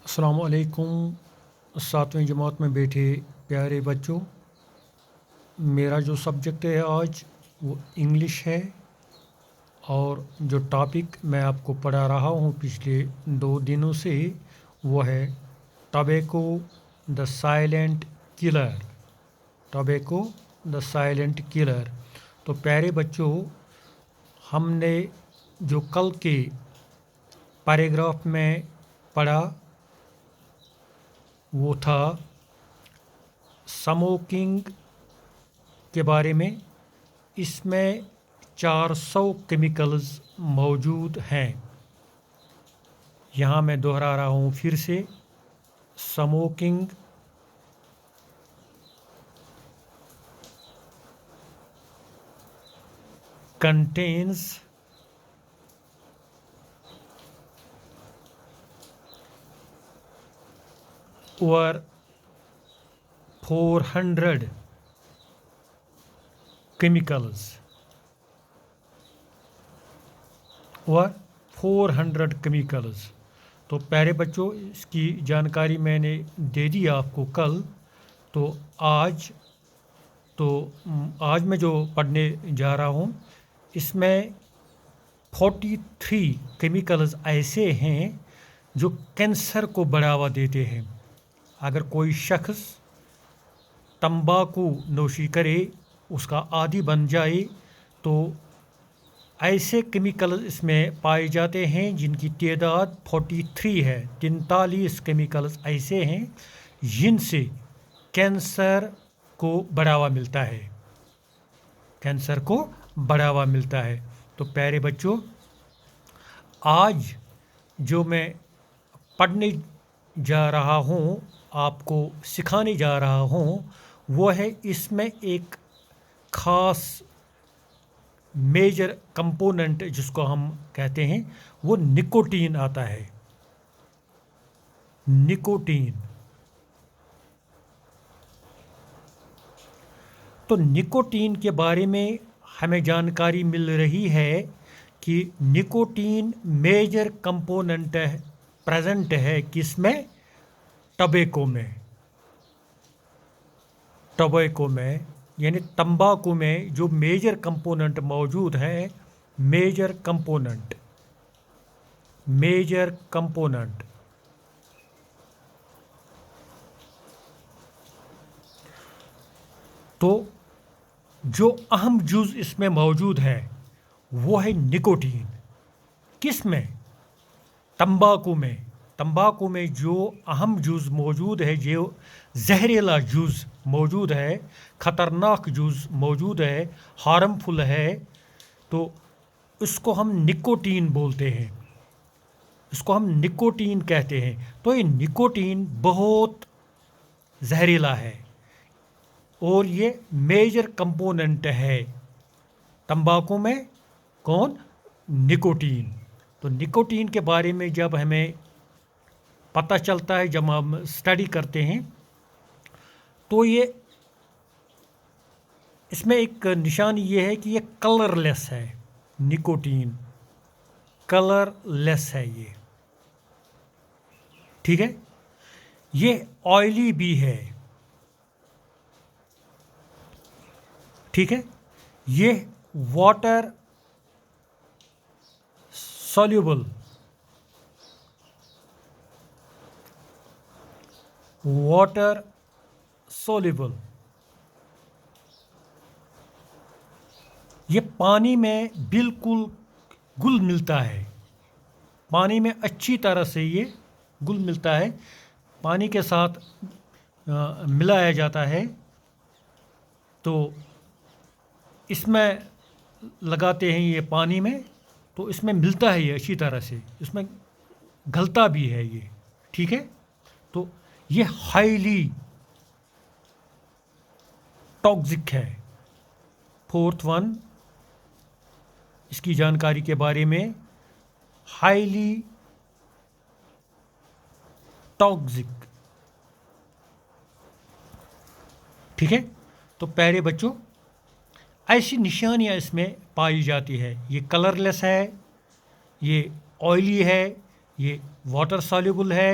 السلام علیکم ساتویں جماعت میں بیٹھے پیارے بچوں. میرا جو سبجیکٹ ہے آج وہ انگلش ہے، اور جو ٹاپک میں آپ کو پڑھا رہا ہوں پچھلے 2 دنوں سے وہ ہے ٹبیکو دا سائلنٹ کلر. ٹبیکو دا سائلنٹ کلر. تو پیارے بچوں، ہم نے جو کل کے پیراگراف میں پڑھا وہ تھا سموکنگ کے بارے میں. اس میں 400 کیمیکلز موجود ہیں. یہاں میں دہرا رہا ہوں پھر سے. Smoking contains over 400 chemicals. over 400 chemicals. تو پیارے بچوں، اس کی جانکاری میں نے دے دی آپ کو کل. تو آج میں جو پڑھنے جا رہا ہوں اس میں 43 کیمیکلز ایسے ہیں جو کینسر کو بڑھاوا دیتے ہیں. اگر کوئی شخص تمباکو نوشی کرے، اس کا عادی بن جائے، تو ایسے کیمیکلز اس میں پائے جاتے ہیں جن کی تعداد 43 ہے. 43 کیمیکلز ایسے ہیں جن سے کینسر کو بڑھاوا ملتا ہے. کینسر کو بڑھاوا ملتا ہے. تو پیارے بچوں، آج جو میں پڑھنے جا رہا ہوں، آپ کو سکھانے جا رہا ہوں، وہ ہے اس میں ایک خاص میجر کمپوننٹ جس کو ہم کہتے ہیں وہ نکوٹین آتا ہے. نکوٹین. تو نکوٹین کے بارے میں ہمیں جانکاری مل رہی ہے کہ نکوٹین میجر کمپوننٹ پریزنٹ ہے کس میں؟ ٹبیکو میں. ٹبیکو میں یعنی تمباکو میں جو میجر کمپوننٹ موجود ہے. Major component. Major component. تو جو اہم جز اس میں موجود ہے وہ ہے نکوٹین. کس میں؟ تمباکو میں. تمباکو میں جو اہم جز موجود ہے، جو زہریلا جز موجود ہے، خطرناک جز موجود ہے، ہارمفل ہے، تو اس کو ہم نکوٹین بولتے ہیں. اس کو ہم نکوٹین کہتے ہیں. تو یہ نکوٹین بہت زہریلا ہے اور یہ میجر کمپوننٹ ہے تمباکو میں. کون؟ نکوٹین. تو نکوٹین کے بارے میں جب ہمیں پتہ چلتا ہے، جب ہم اسٹڈی کرتے ہیں، تو یہ اس میں ایک نشانی یہ ہے کہ یہ کلر لیس ہے. نکوٹین کلر لیس ہے یہ. ٹھیک ہے. یہ آئلی بھی ہے. ٹھیک ہے. یہ واٹر سولیبل. واٹر سولیبل. یہ پانی میں بالکل گل ملتا ہے. پانی میں اچھی طرح سے یہ گل ملتا ہے. پانی کے ساتھ ملایا جاتا ہے. تو اس میں لگاتے ہیں یہ پانی میں، تو اس میں ملتا ہے یہ اچھی طرح سے. اس میں گلتا بھی ہے یہ. ٹھیک ہے. تو یہ ہائیلی ٹاکسک ہے. فورتھ ون، اس کی جانکاری کے بارے میں، ہائیلی ٹاکسک. ٹھیک ہے. تو پیارے بچوں، ایسی نشانیاں اس میں پائی جاتی ہے. یہ کلر لیس ہے، یہ آئلی ہے، یہ واٹر سالیبل ہے،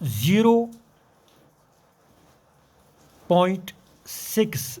0.6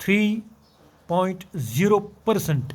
3.0%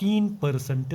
3%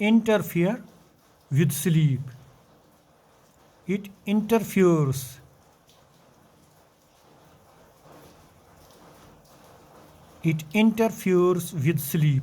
interfere with sleep, it interferes with sleep।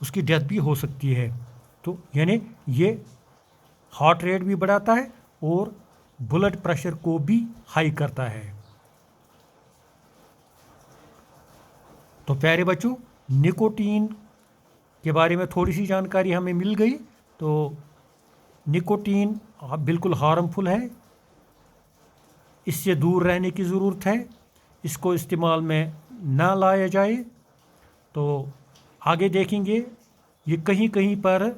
اس کی ڈیتھ بھی ہو سکتی ہے. تو یعنی یہ ہارٹ ریٹ بھی بڑھاتا ہے اور بلڈ پریشر کو بھی ہائی کرتا ہے. تو پیارے بچوں، نکوٹین کے بارے میں تھوڑی سی جانکاری ہمیں مل گئی. تو نکوٹین بالکل ہارمفل ہے، اس سے دور رہنے کی ضرورت ہے، اس کو استعمال میں نہ لایا جائے. تو آگے دیکھیں گے یہ کہیں کہیں پر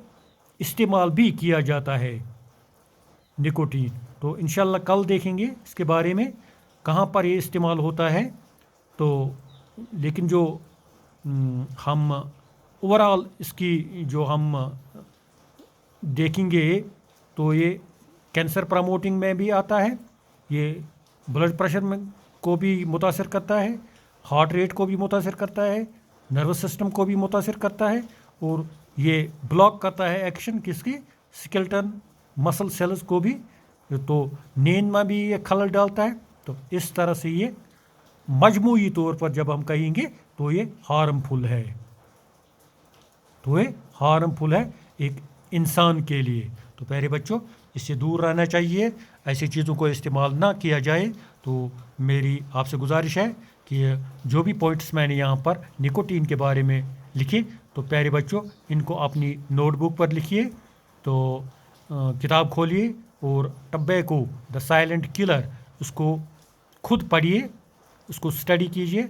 استعمال بھی کیا جاتا ہے نکوٹین. تو انشاءاللہ کل دیکھیں گے اس کے بارے میں کہاں پر یہ استعمال ہوتا ہے. تو لیکن جو ہم اوور آل اس کی جو ہم دیکھیں گے تو یہ کینسر پروموٹنگ میں بھی آتا ہے، یہ بلڈ پریشر میں کو بھی متاثر کرتا ہے، ہارٹ ریٹ کو بھی متاثر کرتا ہے، نروس سسٹم کو بھی متاثر کرتا ہے، اور یہ بلاک کرتا ہے ایکشن کس کی، سکیلٹن مسل سیلز کو بھی. تو نیند میں بھی یہ خلل ڈالتا ہے. تو اس طرح سے یہ مجموعی طور پر جب ہم کہیں گے تو یہ ہارمفل ہے، تو یہ ہارمفل ہے ایک انسان کے لیے. تو پیارے بچوں، اس سے دور رہنا چاہیے، ایسی چیزوں کو استعمال نہ کیا جائے. تو میری آپ سے گزارش ہے کہ جو بھی پوائنٹس میں نے یہاں پر نکوٹین کے بارے میں لکھے، تو پیارے بچوں ان کو اپنی نوٹ بک پر لکھیے. تو کتاب کھولیے اور ٹبیکو دا سائلنٹ کلر اس کو خود پڑھیے، اس کو اسٹڈی کیجیے.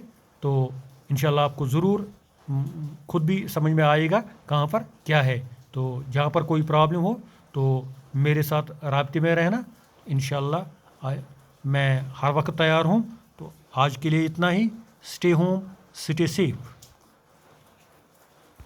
تو انشاءاللہ آپ کو ضرور خود بھی سمجھ میں آئے گا کہاں پر کیا ہے. تو جہاں پر کوئی پرابلم ہو تو میرے ساتھ رابطے میں رہنا. انشاءاللہ میں ہر وقت تیار ہوں. تو آج کے لیے اتنا ہی. Stay home, stay safe.